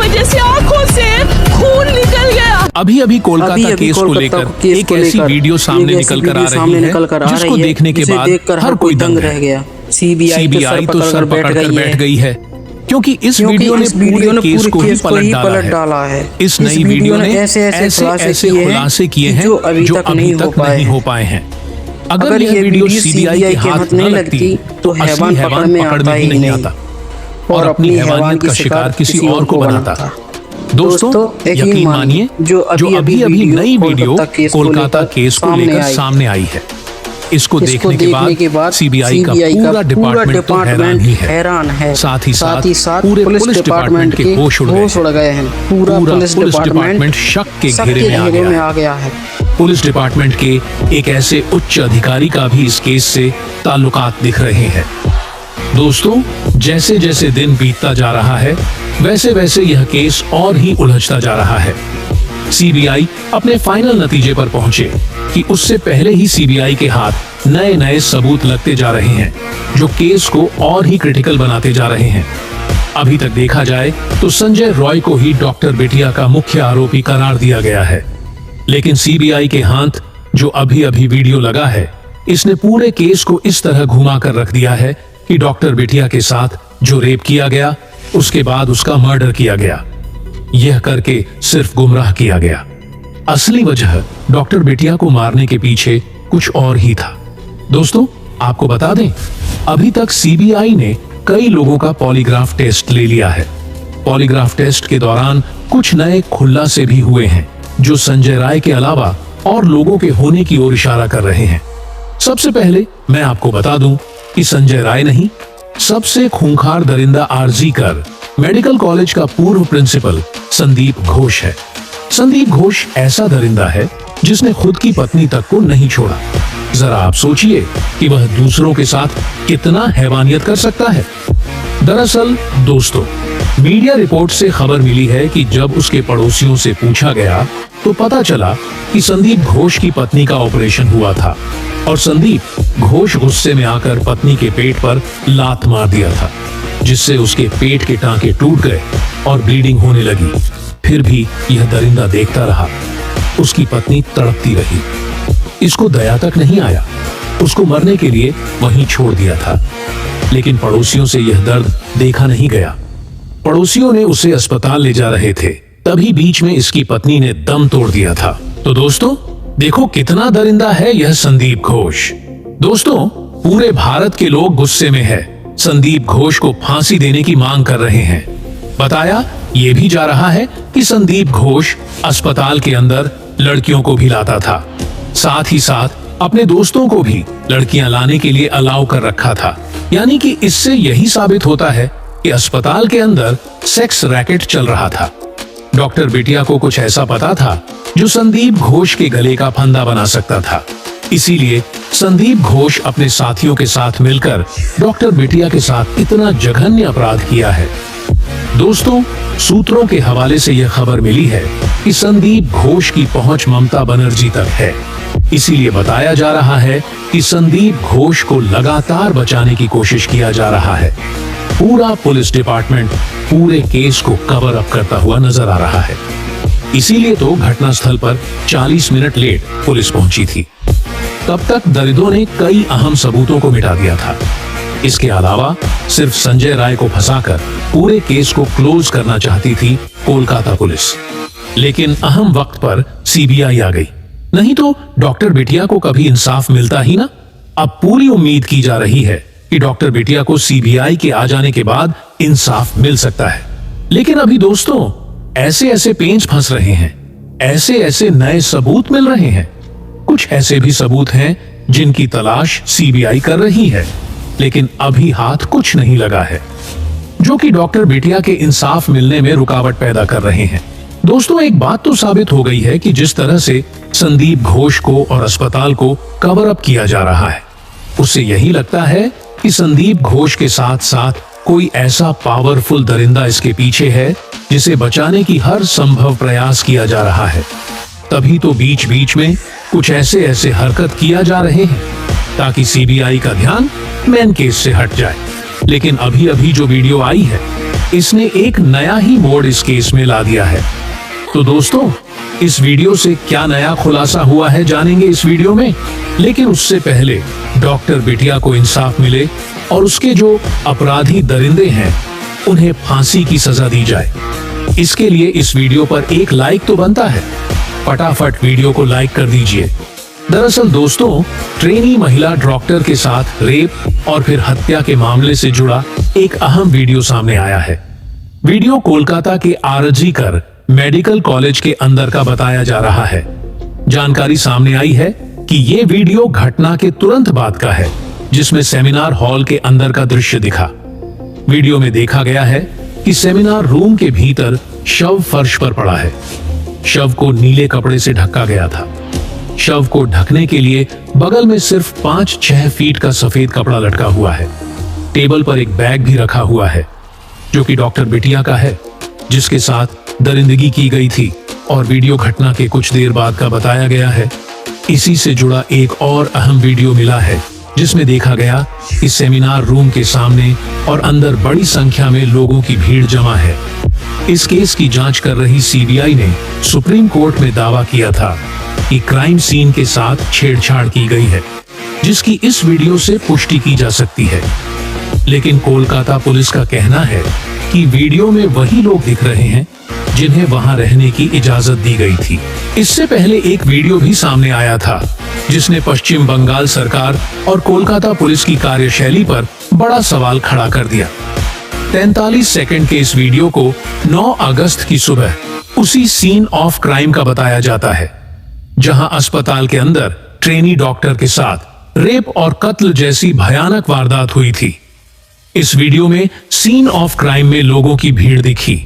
वजह से आंखों से खून निकल गया। अभी अभी कोलकाता केस को लेकर एक ऐसी वीडियो सामने निकल कर आ रही है जिसको देखने के बाद हर कोई दंग रह गया। सीबीआई तो सर पकड़कर बैठ गई है, क्योंकि इस वीडियो ने पूरे केस को ही पलट डाला है। इस नई वीडियो ने ऐसे खुलासे किए हैं जो अभी तक नहीं हो पाए हैं। अगर यह वीडियो सीबीआई के हाथ न लगती तो असली हैवान पकड़ में ही नहीं आता और अपनी हैवानियत का शिकार किसी और को बनाता। दोस्तों, यकीन मानिए, जो अभी अभी नई वीडियो कोलकाता केस को लेकर सामने आई है, इसको देखने के बाद सीबीआई का पूरा डिपार्टमेंट तो हैरान है। साथ ही साथ पूरे पुलिस डिपार्टमेंट के होश उड़ गए हैं। पूरा पुलिस डिपार्टमेंट शक के घेरे में आ गया है। पुलिस डिपार्टमेंट के एक ऐसे उच्च अधिकारी का भी इस केस से ताल्लुकात दिख रहे हैं। दोस्तों, जैसे जैसे दिन बीतता जा रहा है, वैसे वैसे यह केस और ही उलझता जा रहा है। सीबीआई अपने फाइनल नतीजे पर पहुंचे कि उससे पहले ही सीबीआई के हाथ नए नए सबूत लगते जा रहे हैं, जो केस को और ही क्रिटिकल बनाते जा रहे हैं। अभी तक देखा जाए तो संजय रॉय को ही डॉक्टर बेटिया का मुख्य आरोपी करार दिया गया है, लेकिन सीबीआई के हाथ जो अभी अभी वीडियो लगा है, इसने पूरे केस को इस तरह घुमा कर रख दिया है कि डॉक्टर बेटिया के साथ जो रेप किया गया, उसके बाद उसका मर्डर किया गया, यह करके सिर्फ गुमराह किया गया। असली वजह डॉक्टर बेटिया को मारने के पीछे कुछ और ही था। दोस्तों, आपको बता दें, अभी तक सीबीआई ने कई लोगों का पॉलीग्राफ टेस्ट ले लिया है। पॉलीग्राफ टेस्ट के दौरान कुछ नए खुलासे भी हुए हैं, जो संजय राय के अलावा और लोगों के होने की ओर इशारा कर रहे हैं। सबसे पहले मैं आपको बता दूं कि संजय राय नहीं, सबसे खूंखार दरिंदा आरजी कर मेडिकल कॉलेज का पूर्व प्रिंसिपल संदीप घोष है। संदीप घोष ऐसा दरिंदा है जिसने खुद की पत्नी तक को नहीं छोड़ा। जरा आप सोचिए कि वह दूसरों के साथ कितना हैवानियत कर सकता है। दरअसल दोस्तों, मीडिया रिपोर्ट से खबर मिली है कि जब उसके पड़ोसियों से पूछा गया तो पता चला कि संदीप घोष की पत्नी का ऑपरेशन हुआ था और संदीप घोष गुस्से में आकर पत्नी के पेट पर लात मार दिया था, जिससे उसके पेट के टांके टूट गए और ब्लीडिंग होने लगी। फिर भी यह दरिंदा देखता रहा, उसकी पत्नी तड़पती रही। इसको दया तक नहीं आया, उसको मरने के लिए वहीं छोड़ दिया था। लेकिन पड़ोसियों से यह दर्द देखा नहीं गया। पड़ोसियों ने उसे अस्पताल ले जा रहे थे, तभी बीच में इसकी पत्नी ने दम तोड़ दिया था। तो दोस्तों, देखो कितना दरिंदा है यह संदीप घोष। दोस्तों, पूरे भारत के लोग गुस्से में है। संदीप घोष को फांसी देने की मांग कर रहे हैं। बताया यह भी जा रहा है कि संदीप घोष अस्पताल के अंदर लड़कियों को भी लाता था, साथ ही साथ अपने दोस्तों को भी लड़कियां लाने के लिए अलाउ कर रखा था। यानी कि इससे यही साबित होता है कि अस्पताल के अंदर सेक्स रैकेट चल रहा था। डॉक्टर बेटिया को कुछ ऐसा पता था जो संदीप घोष के गले का फंदा बना सकता था। इसीलिए संदीप घोष अपने साथियों के साथ मिलकर डॉक्टर बेटिया के साथ इतना जघन्य अपराध किया है। दोस्तों, सूत्रों के हवाले से यह खबर मिली है कि संदीप घोष की पहुंच ममता बनर्जी तक है। इसीलिए बताया जा रहा है कि संदीप घोष को लगातार बचाने की कोशिश किया जा रहा है। पूरा पुलिस डिपार्टमेंट पूरे केस को कवर अप करता हुआ नजर आ रहा है। इसीलिए तो घटनास्थल पर 40 मिनट लेट पुलिस पहुंची थी। तब तक दरिंदों ने कई अहम सबूतों को मिटा दिया था। इसके अलावा सिर्फ संजय राय को फंसाकर पूरे केस को क्लोज करना चाहती थी कोलकाता पुलिस। लेकिन अहम वक्त पर सीबीआई आ गई, नहीं तो डॉक्टर बेटिया को कभी इंसाफ मिलता ही ना। अब पूरी उम्मीद की जा रही है कि डॉक्टर बेटिया को सीबीआई के आ जाने के बाद इंसाफ मिल सकता है। लेकिन अभी दोस्तों, ऐसे ऐसे पेंच फंस रहे हैं, ऐसे ऐसे नए सबूत मिल रहे हैं। कुछ ऐसे भी सबूत हैं जिनकी तलाश सीबीआई कर रही है, लेकिन अभी हाथ कुछ नहीं लगा है, जो कि डॉक्टर बेटिया के इंसाफ मिलने में रुकावट पैदा कर रहे हैं। दोस्तों, एक बात तो साबित हो गई है कि जिस तरह से संदीप घोष को और अस्पताल को कवर अप किया जा रहा है, उससे यही लगता है कि संदीप घोष के साथ साथ कोई ऐसा पावरफुल दरिंदा इसके पीछे है जिसे बचाने की हर संभव प्रयास किया जा रहा है। तभी तो बीच बीच में कुछ ऐसे ऐसे हरकत किया जा रहे हैं ताकि सीबीआई का ध्यान मेन केस से हट जाए। लेकिन अभी अभी जो वीडियो आई है इसने एक नया ही मोड़ इस केस में ला दिया है। तो दोस्तों, इस वीडियो से क्या नया खुलासा हुआ है जानेंगे इस वीडियो में। लेकिन उससे पहले डॉक्टर बिटिया को इंसाफ मिले और उसके जो अपराधी दरिंदे हैं उन्हें फांसी की सजा दी जाए, इसके लिए इस वीडियो पर एक लाइक तो बनता है। फटाफट वीडियो को लाइक कर दीजिए। दरअसल दोस्तों, ट्रेनी महिला डॉक्टर के साथ रेप और फिर हत्या के मामले से जुड़ा एक अहम वीडियो सामने आया है। वीडियो कोलकाता के आरजीकर मेडिकल कॉलेज के अंदर का बताया जा रहा है। जानकारी सामने आई है कि ये वीडियो घटना के तुरंत बाद का है, जिसमें सेमिनार हॉल के अंदर का दृश्य दिखा। वीडियो में देखा गया है कि सेमिनार रूम के भीतर शव फर्श पर पड़ा है। शव को नीले कपड़े से ढका गया था। शव को ढकने के लिए बगल में सिर्फ 5-6 फीट का सफेद कपड़ा लटका हुआ है। टेबल पर एक बैग भी रखा हुआ है जो कि डॉक्टर बिटिया का है, जिसके साथ दरिंदगी की गई थी। और वीडियो घटना के कुछ देर बाद का बताया गया है। इसी से जुड़ा एक और अहम वीडियो मिला है, जिसमें देखा गया कि सेमिनार रूम के सामने और अंदर बड़ी संख्या में लोगों की भीड़ जमा है। इस केस की जांच कर रही सीबीआई ने सुप्रीम कोर्ट में दावा किया था कि क्राइम सीन के साथ छेड़छाड़ की गई है, जिसकी इस वीडियो से पुष्टि की जा सकती है। लेकिन कोलकाता पुलिस का कहना है कि वीडियो में वही लोग दिख रहे हैं जिन्हें वहां रहने की इजाजत दी गई थी। इससे पहले एक वीडियो भी सामने आया था, जिसने पश्चिम बंगाल सरकार और कोलकाता पुलिस की कार्यशैली पर बड़ा सवाल खड़ा कर दिया। 43 सेकंड के इस वीडियो को 9 अगस्त की सुबह उसी सीन ऑफ क्राइम का बताया जाता है, जहां अस्पताल के अंदर ट्रेनी डॉक्टर के साथ रेप और कत्ल जैसी भयानक वारदात हुई थी। इस वीडियो में सीन ऑफ क्राइम में लोगों की भीड़ दिखी,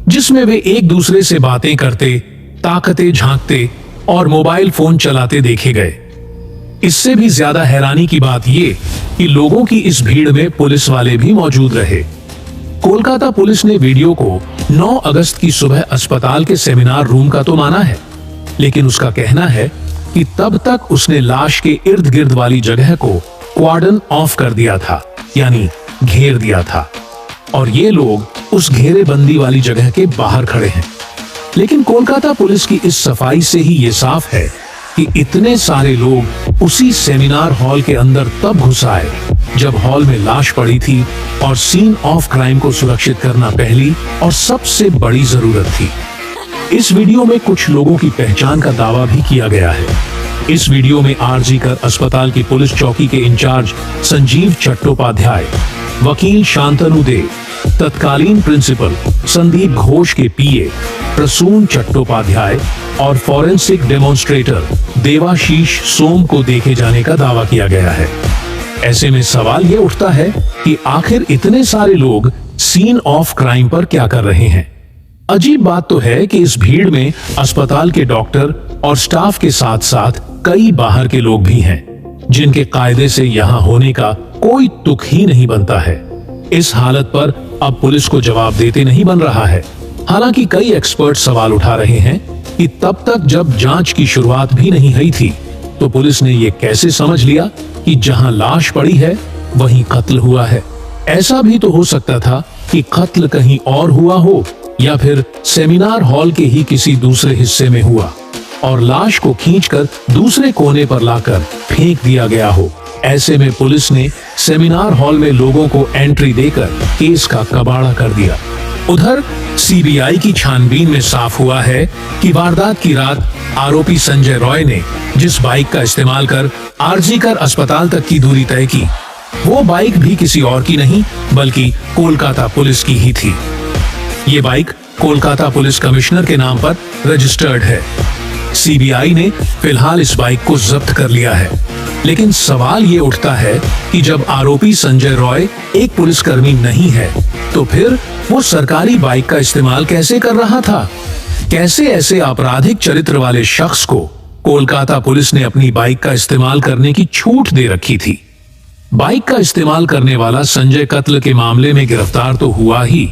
जिसमें वे एक दूसरे से बातें करते, ताकते झांकते और मोबाइल फोन चलाते देखे गए। इससे भी ज्यादा हैरानी की बात यह कि लोगों की इस भीड़ में पुलिस वाले भी मौजूद रहे। कोलकाता पुलिस ने वीडियो को 9 अगस्त की सुबह अस्पताल के सेमिनार रूम का तो माना है, लेकिन उसका कहना है कि तब तक उसने लाश के इर्द गिर्द वाली जगह को क्वार्डन ऑफ कर दिया था, यानी घेर दिया था, और ये लोग उस घेरेबंदी वाली जगह के बाहर खड़े हैं। लेकिन कोलकाता पुलिस की इस सफाई से ही ये साफ है कि इतने सारे लोग उसी सेमिनार हॉल के अंदर तब घुस आए जब हॉल में लाश पड़ी थी, और सीन ऑफ क्राइम को सुरक्षित करना पहली और सबसे बड़ी जरूरत थी। इस वीडियो में कुछ लोगों की पहचान का दावा भी किया गया है। इस वीडियो में आरजीकर अस्पताल की पुलिस चौकी के इंचार्ज संजीव चट्टोपाध्याय, वकील शांतनु दे, तत्कालीन प्रिंसिपल संदीप घोष के पीए प्रसून चट्टोपाध्याय और फॉरेंसिक डेमोन्स्ट्रेटर देवाशीष सोम को देखे जाने का दावा किया गया है। ऐसे में सवाल यह उठता है कि आखिर इतने सारे लोग सीन ऑफ क्राइम पर क्या कर रहे हैं। अजीब बात तो है कि इस भीड़ में अस्पताल के डॉक्टर और स्टाफ के साथ साथ कई बाहर के लोग भी हैं, जिनके कायदे से यहाँ होने का कोई तुक ही नहीं बनता है। इस हालत पर अब पुलिस को जवाब देते नहीं बन रहा है। हालांकि कई एक्सपर्ट सवाल उठा रहे हैं कि तब तक जब जांच की शुरुआत भी नहीं हुई थी, तो पुलिस ने ये कैसे समझ लिया कि जहां लाश पड़ी है वहीं कत्ल हुआ है। ऐसा भी तो हो सकता था कि कत्ल कहीं और हुआ हो, या फिर सेमिनार हॉल के ही किसी दूसरे हिस्से में हुआ और लाश को खींचकर दूसरे कोने पर लाकर फेंक दिया गया हो। ऐसे में पुलिस ने सेमिनार हॉल में लोगों को एंट्री देकर केस का कबाड़ा कर दिया। उधर सीबीआई की छानबीन में साफ हुआ है कि वारदात की रात आरोपी संजय रॉय ने जिस बाइक का इस्तेमाल कर आरजीकर अस्पताल तक की दूरी तय की, वो बाइक भी किसी और की नहीं बल्कि कोलकाता पुलिस की ही थी। ये बाइक कोलकाता पुलिस कमिश्नर के नाम पर रजिस्टर्ड है। सीबीआई ने फिलहाल इस बाइक को जब्त कर लिया है। लेकिन सवाल ये उठता है कि जब आरोपी संजय रॉय एक पुलिसकर्मी नहीं है, तो फिर वो सरकारी बाइक का इस्तेमाल कैसे कर रहा था? कैसे ऐसे आपराधिक चरित्र वाले शख्स को कोलकाता पुलिस ने अपनी बाइक का इस्तेमाल करने की छूट दे रखी थी? बाइक का इस्तेमाल करने वाला संजय कत्ल के मामले में गिरफ्तार तो हुआ ही,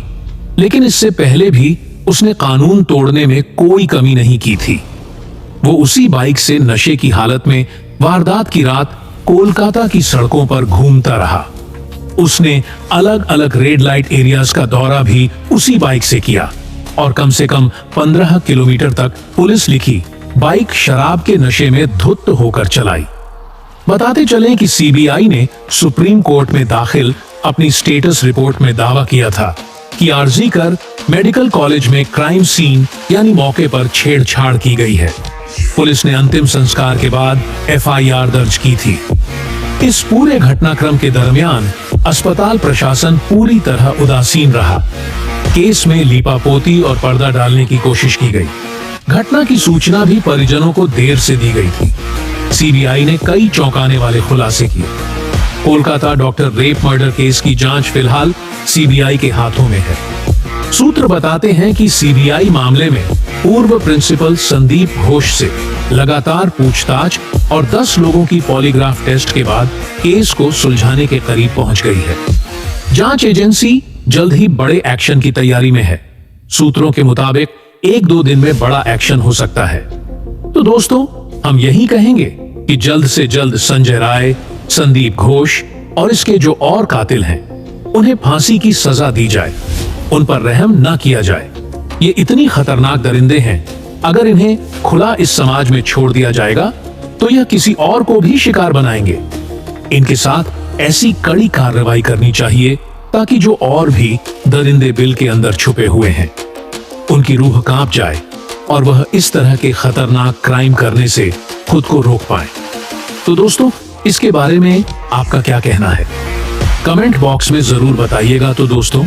लेकिन इससे पहले भी उसने कानून तोड़ने में कोई कमी नहीं की थी। वो उसी बाइक से नशे की हालत में वारदात की रात कोलकाता की सड़कों पर घूमता रहा। उसने अलग अलग रेड लाइट एरियाज का दौरा भी उसी बाइक से किया और कम से कम 15 किलोमीटर तक पुलिस लिखी बाइक शराब के नशे में धुत होकर चलाई। बताते चलें कि सीबीआई ने सुप्रीम कोर्ट में दाखिल अपनी स्टेटस रिपोर्ट में दावा किया था कि आरजी कर मेडिकल कॉलेज में क्राइम सीन यानी मौके पर छेड़छाड़ की गई है। पुलिस ने अंतिम संस्कार के बाद एफआईआर दर्ज की थी। इस पूरे घटनाक्रम के दरमियान अस्पताल प्रशासन पूरी तरह उदासीन रहा। केस में लीपापोती और पर्दा डालने की कोशिश की गई। घटना की सूचना भी परिजनों को देर से दी गई थी। सीबीआई ने कई चौंकाने वाले खुलासे किए। Kolkata doctor rape murder case की जांच फिलहाल सीबीआई के हाथों में है। सूत्र बताते हैं कि सीबीआई मामले में पूर्व प्रिंसिपल संदीप घोष से लगातार पूछताछ और 10 लोगों की पॉलीग्राफ टेस्ट के बाद केस को सुलझाने के करीब पहुंच गई है। जांच एजेंसी जल्द ही बड़े एक्शन की तैयारी में है। सूत्रों के मुताबिक 1-2 दिन में बड़ा एक्शन हो सकता है। तो दोस्तों, हम यही कहेंगे कि जल्द से जल्द संजय राय, संदीप घोष और इसके जो और कातिल हैं, उन्हें फांसी की सजा दी जाए। उन पर रहम ना किया जाए। ये इतनी खतरनाक दरिंदे हैं, अगर इन्हें खुला इस समाज में छोड़ दिया जाएगा तो यह किसी और को भी शिकार बनाएंगे। इनके साथ ऐसी कड़ी कार्रवाई करनी चाहिए ताकि जो और भी दरिंदे बिल के अंदर छुपे हुए हैं, उनकी रूह कांप जाए और वह इस तरह के खतरनाक क्राइम करने से खुद को रोक पाए। तो दोस्तों, इसके बारे में आपका क्या कहना है? कमेंट बॉक्स में जरूर बताइएगा। तो दोस्तों,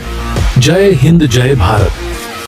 जय हिंद, जय भारत।